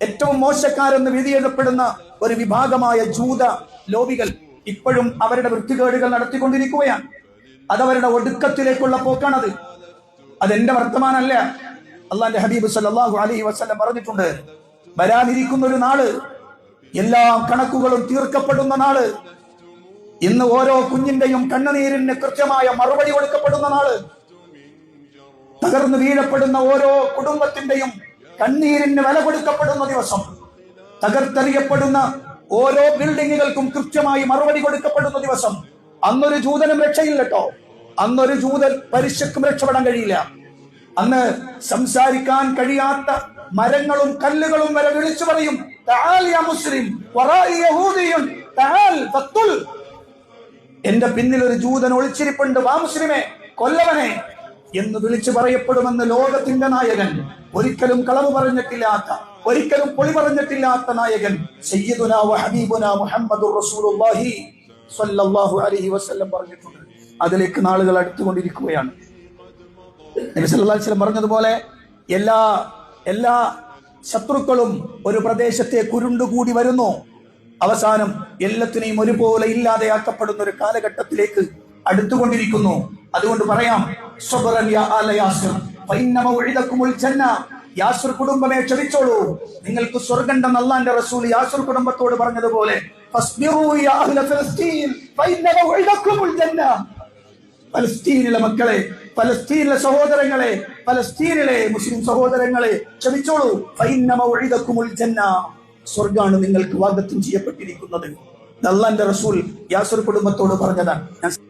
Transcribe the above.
ഏറ്റവും മോശക്കാരെന്ന് വിധിയെഴുതപ്പെടുന്ന ഒരു വിഭാഗമായ ജൂത ലോബികൾ ഇപ്പോഴും അവരുടെ വൃത്തികേടുകൾ നടത്തിക്കൊണ്ടിരിക്കുകയാണ്. അതവരുടെ ഒടുക്കത്തിലേക്കുള്ള പോക്കാണത്. അതെന്റെ വർത്തമാനമല്ല. അള്ളാന്റെ ഹബീബ് സല്ലല്ലാഹു അലൈഹി വസല്ലം പറഞ്ഞിട്ടുണ്ട്, വരാനിരിക്കുന്ന ഒരു നാള്, എല്ലാ കണക്കുകളും തീർക്കപ്പെടുന്ന നാള്, ഇന്ന് ഓരോ കുഞ്ഞിന്റെയും കണ്ണുനീരിന് കൃത്യമായ മറുപടി കൊടുക്കപ്പെടുന്ന നാള്, തകർന്നു വീഴപ്പെടുന്ന ഓരോ കുടുംബത്തിന്റെയും കണ്ണീരിന് വില കൊടുക്കപ്പെടുന്ന ദിവസം, തകർത്തെറിയപ്പെടുന്ന ഓരോ ബിൽഡിങ്ങുകൾക്കും കൃത്യമായി മറുപടി കൊടുക്കപ്പെടുന്ന ദിവസം. അന്നൊരു ജൂതനും രക്ഷയില്ല കേട്ടോ. അന്നൊരു ജൂതൻ പരീക്ഷയ്ക്കും രക്ഷപ്പെടാൻ കഴിയില്ല. അന്ന് സംസാരിക്കാൻ കഴിയാത്ത മരങ്ങളും കല്ലുകളും വരെ വിളിച്ചു പറയും, തആൽ യാ മുസ്ലിം വറാഇ യഹൂദിയുൻ തആൽ ഫഖ്തുൽ. എന്റെ പിന്നിൽ ഒരു ജൂതൻ ഒളിച്ചിരിപ്പുണ്ട്, വാ മുസ്ലിമേ, കൊല്ലവനെ എന്ന് വിളിച്ചു പറയപ്പെടുമെന്ന് ലോകത്തിന്റെ നായകൻ, ഒരിക്കലും കളവ് പറഞ്ഞിട്ടില്ലാത്ത, ഒരിക്കലും പൊളി പറഞ്ഞിട്ടില്ലാത്ത നായകൻ സയ്യിദുനാ വ ഹബീബുനാ മുഹമ്മദുർ റസൂലുള്ളാഹി സ്വല്ലല്ലാഹു അലൈഹി വസല്ലം പറഞ്ഞിട്ടുണ്ട്. അതിലേക്ക് നാളുകൾ അടുത്തുകൊണ്ടിരിക്കുകയാണ്. നബി സല്ലല്ലാഹു അലൈഹി വസല്ലം പറഞ്ഞതുപോലെ എല്ലാ ശത്രുക്കളും ഒരു പ്രദേശത്തെ കുരുണ്ടുകൂടി വരുന്നു. അവസാനം എല്ലാത്തിനെയും ഒരുപോലെ ഇല്ലാതെയാക്കപ്പെടുന്ന ഒരു കാലഘട്ടത്തിലേക്ക് അടുത്തുകൊണ്ടിരിക്കുന്നു. അതുകൊണ്ട് പറയാം, സബ്റൻ യാ ആല യാസിർ ഫഇന്ന മൗഇദകുമുൽ ജന്ന. യാസിർ കുടുംബമേ ക്ഷമിച്ചോളൂ, നിങ്ങൾക്ക് സ്വർഗ്ഗം അല്ലാഹുവിന്റെ റസൂൽ യാസിർ കുടുംബത്തോട് പറഞ്ഞതുപോലെ, ഫസ്ബിറൂ യാ അഹ്ല ഫലസ്തീൻ ഫഇന്ന മൗഇദകുമുൽ ജന്ന. ഫലസ്തീനിലെ മക്കളെ, ഫലസ്തീനിലെ സഹോദരങ്ങളെ, ഫലസ്തീനിലെ മുസ്ലിം സഹോദരങ്ങളെ ക്ഷമിച്ചോളൂ, ഫഇന്ന മൗഇദകുമുൽ ജന്ന. സ്വർഗ്ഗമാണ് നിങ്ങൾക്ക് വാഗ്ദത്തം ചെയ്യപ്പെട്ടിരിക്കുന്നത്. അല്ലാഹുവിന്റെ റസൂൽ യാസിർ കുടുംബത്തോട് പറഞ്ഞതാണ്.